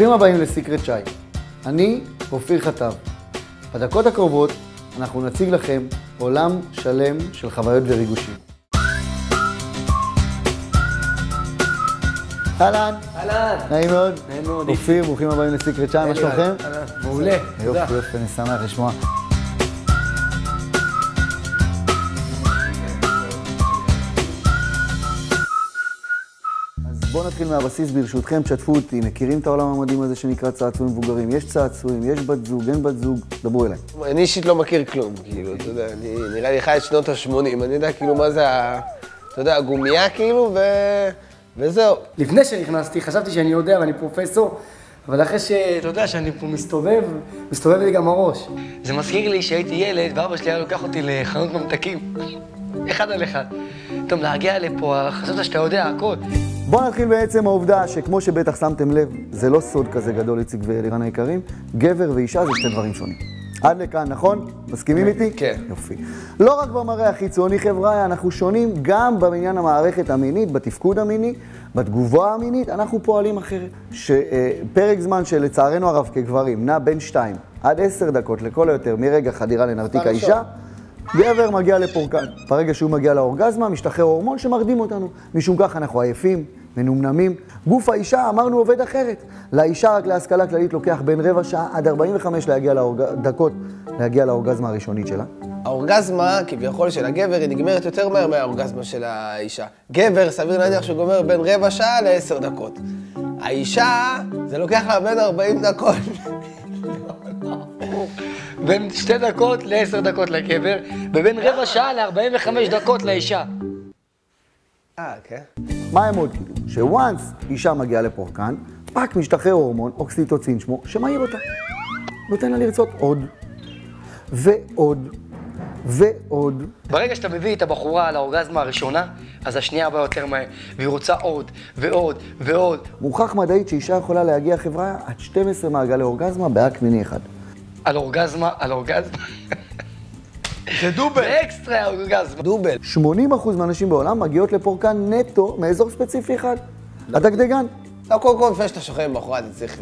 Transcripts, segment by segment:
ברוכים הבאים לסיקרט שי. אני אופיר חטב. בדקות הקרובות אנחנו נציג לכם עולם שלם של חוויות וריגושים. אהלן. אהלן. נעים מאוד. נעים מאוד. אופיר, ברוכים הבאים לסיקרט שי, מה שלומכם? מעולה. יופי, יופי, אני שמח לשמוע. בואו נתחיל מהבסיס ברשותכם, תשתפו אותי, מכירים את העולם המדהים הזה שנקרא צעצועים מבוגרים? יש צעצועים, יש בת זוג, אין בת זוג, דברו אליי. אני אישית לא מכיר כלום, כאילו, אתה יודע, אני נראה לי חי את שנות ה-80, אני יודע כאילו מה זה, אתה יודע, הגומייה כאילו, וזהו. לפני שנכנסתי, חשבתי שאני יודע ואני פרופסור, אבל אחרי שאתה יודע שאני פה מסתובב לי גם הראש. זה מזכיר לי שהייתי ילד ואבא שלי היה לוקח אותי לחנות ממתקים, אחד על אחד. טוב, להגיע לפה, חשבת שאתה יודע הכל. בואו נתחיל בעצם העובדה שכמו שבטח שמתם לב, זה לא סוד כזה גדול, איציק ואלירן היקרים, גבר ואישה זה שתי דברים שונים. עד לכאן, נכון? מסכימים איתי? כן. יופי. לא רק במראה החיצוני חבר'ה, אנחנו שונים גם בעניין המערכת המינית, בתפקוד המיני, בתגובה המינית, אנחנו פועלים אחרת. שפרק זמן שלצערנו הרב כגברים נע בין 2 עד 10 דקות לכל היותר מרגע חדירה לנרתיק האישה, גבר מגיע לפורקן. ברגע שהוא מגיע לאורגזמה, משתחרר הורמון שמרדים אותנו. משום כך אנחנו עייפים, מנומנמים. גוף האישה, אמרנו, עובד אחרת. לאישה, רק להשכלה כללית, לוקח בין רבע שעה עד 45 דקות להגיע לאורגזמה הראשונית שלה. האורגזמה, כביכול של הגבר, היא נגמרת יותר מהר מהאורגזמה של האישה. גבר, סביר להניח שהוא גומר בין רבע שעה ל10 דקות. האישה, זה לוקח לה בין 40 דקות. בין 2 דקות ל10 דקות לגבר, ובין רבע שעה ל45 דקות לאישה. כן. מה הם עוד כאילו? שוואנס אישה מגיעה לפורקן, פאק משתחרר הורמון, אוקסיטוצין שמו, שמהיר אותה. נותן לה לרצות עוד, ועוד, ועוד. ברגע שאתה מביא את הבחורה לאורגזמה הראשונה, אז השנייה באה יותר מהר, והיא רוצה עוד, ועוד, ועוד. מוכח מדעית שאישה יכולה להגיע חברה עד 12 מעגלי אורגזמה באקט מיני אחד. על אורגזמה. זה דובל. זה אקסטרה אורגזמה. דובל. 80% מהנשים בעולם מגיעות לפורקן נטו מאזור ספציפי אחד. הדגדגן. לא, קודם כל, לפני שאתה שוכב עם בחורה, אתה צריך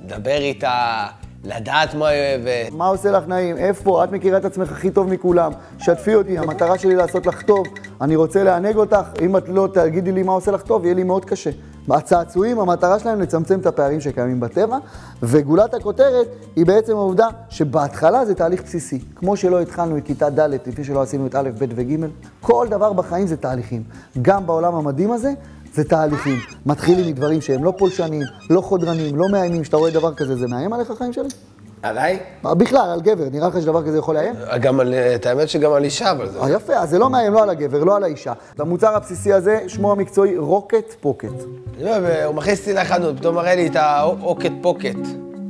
לדבר איתה, לדעת מה היא אוהבת. מה עושה לך נעים? איפה? את מכירה את עצמך הכי טוב מכולם. שתפי אותי, המטרה שלי לעשות לך טוב. אני רוצה לענג אותך. אם את לא תגידי לי מה עושה לך טוב, יהיה לי מאוד קשה. הצעצועים, המטרה שלהם לצמצם את הפערים שקיימים בטבע, וגולת הכותרת היא בעצם העובדה שבהתחלה זה תהליך בסיסי. כמו שלא התחלנו את כיתה ד' לפני שלא עשינו את א', ב' וג', כל דבר בחיים זה תהליכים. גם בעולם המדהים הזה זה תהליכים. מתחילים מדברים שהם לא פולשניים, לא חודרניים, לא מאיימים. שאתה רואה דבר כזה, זה מאיים עליך החיים שלי? עליי? בכלל, על גבר. נראה לך שדבר כזה יכול לאיים? גם על, את האמת שגם על אישה, אבל זה... יפה, אז זה לא מאיים, לא על הגבר, לא על האישה. המוצר הבסיסי הזה, שמו המקצועי רוקט פוקט. הוא מכניס אותי לחנות, פתאום מראה לי את הרוקט פוקט.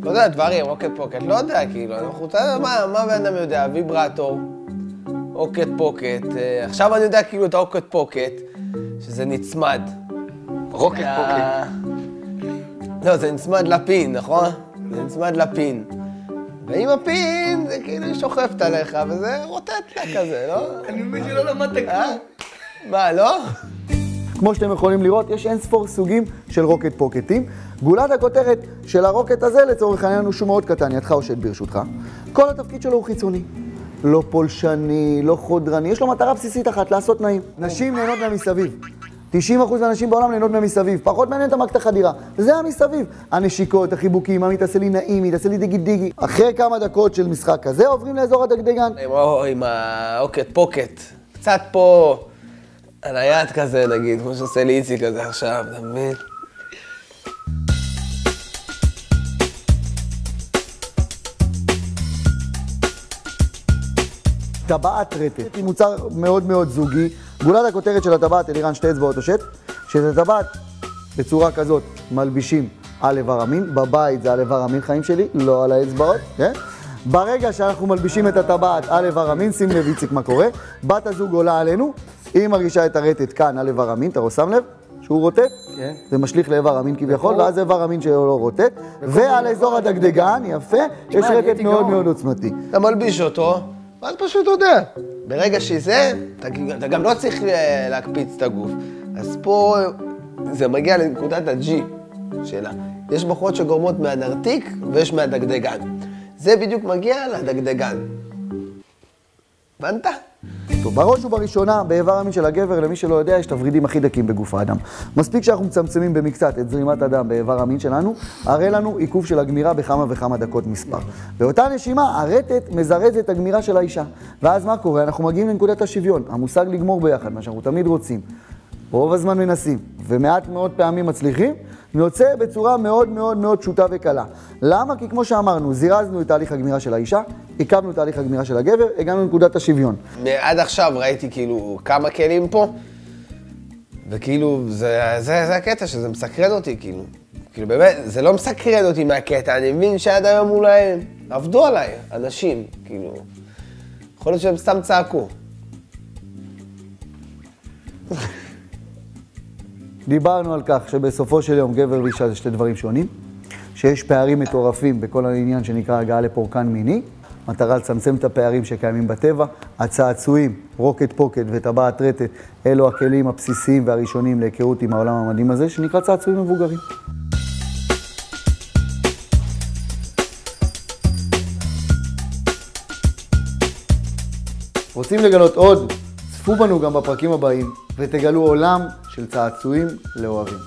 לא יודע, דברים, רוקט פוקט, לא יודע, כאילו, אנחנו רוצה, מה בן אדם יודע? ויברטור, רוקט פוקט. עכשיו אני יודע כאילו את הרוקט פוקט, שזה נצמד. רוקט פוקט. לא, זה נצמד לפין, נכון? זה נצמד לפין. ועם הפין זה כאילו היא שוכבת עליך, וזה רוטט לה כזה, לא? אני מבין שלא למדת כלום. מה, לא? כמו שאתם יכולים לראות, יש אין ספור סוגים של רוקט פוקטים. גולת הכותרת של הרוקט הזה, לצורך העניין, הוא שהוא מאוד קטן, ידך או שד ברשותך. כל התפקיד שלו הוא חיצוני. לא פולשני, לא חודרני, יש לו מטרה בסיסית אחת, לעשות נעים. נשים נהנות מהמסביב. 90% מהנשים בעולם נהנות מהמסביב, פחות מעניין את המערכת החדירה. זה המסביב. הנשיקות, החיבוקים, מי תעשה לי נעים, מי תעשה לי דיגי דיגי. אחרי כמה דקות של משחק כזה, עוברים לאזור הדגדגן. עם הרוקט פוקט. קצת פה על היד כזה, נגיד, כמו שעושה לי איציק כזה עכשיו, אתה מבין? טבעת רטט. היא מוצר מאוד מאוד זוגי. גולת הכותרת של הטבעת, אלירן, 2 אצבעות או שט, שאת הטבעת בצורה כזאת מלבישים על איבר המין. בבית זה על איבר המין, חיים שלי, לא על האצבעות, כן? ברגע שאנחנו מלבישים את הטבעת על איבר המין, שים לב איציק מה קורה, בת הזוג עולה עלינו, היא מרגישה את הרטט כאן על איבר המין, אתה שם לב? שהוא רוטט, כן. זה משליך לאיבר המין כביכול, ואז איבר המין שלו לא רוטט, ועל אזור הדגדגן, יפה, יש רטט מאוד מאוד עוצמתי. אתה מלביש אותו, ואז פשוט יודע. ברגע שזה, אתה גם לא צריך להקפיץ את הגוף. אז פה זה מגיע לנקודת ה-G שלה. יש בחורות שגורמות מהנרתיק ויש מהדגדגן. זה בדיוק מגיע לדגדגן. הבנת? טוב, בראש ובראשונה, באיבר המין של הגבר, למי שלא יודע, יש תוורידים הכי דקים בגוף האדם. מספיק שאנחנו מצמצמים במקצת את זרימת הדם באיבר המין שלנו, הרי לנו עיכוב של הגמירה בכמה וכמה דקות מספר. באותה נשימה, הרטט מזרז את הגמירה של האישה. ואז מה קורה? אנחנו מגיעים לנקודת השוויון, המושג לגמור ביחד, מה שאנחנו תמיד רוצים. רוב הזמן מנסים, ומעט מאוד פעמים מצליחים, יוצא בצורה מאוד מאוד מאוד פשוטה וקלה. למה? כי כמו שאמרנו, זירזנו את תהליך הגמירה של האישה, עיכבנו את תהליך הגמירה של הגבר, הגענו לנקודת השוויון. עד עכשיו ראיתי כאילו כמה כלים פה, וכאילו זה הקטע שזה מסקרן אותי, כאילו באמת, זה לא מסקרן אותי מהקטע, אני מבין שעד היום אולי עבדו עליי, אנשים, כאילו, יכול להיות שהם סתם צעקו. דיברנו על כך שבסופו של יום גבר ואישה זה שתי דברים שונים, שיש פערים מטורפים בכל העניין שנקרא הגעה לפורקן מיני, מטרה לצמצם את הפערים שקיימים בטבע, הצעצועים, רוקט פוקט וטבעת רטט, אלו הכלים הבסיסיים והראשונים להיכרות עם העולם המדהים הזה, שנקרא צעצועים מבוגרים. רוצים לגלות עוד? צפו בנו גם בפרקים הבאים ותגלו עולם של צעצועים לאוהבים.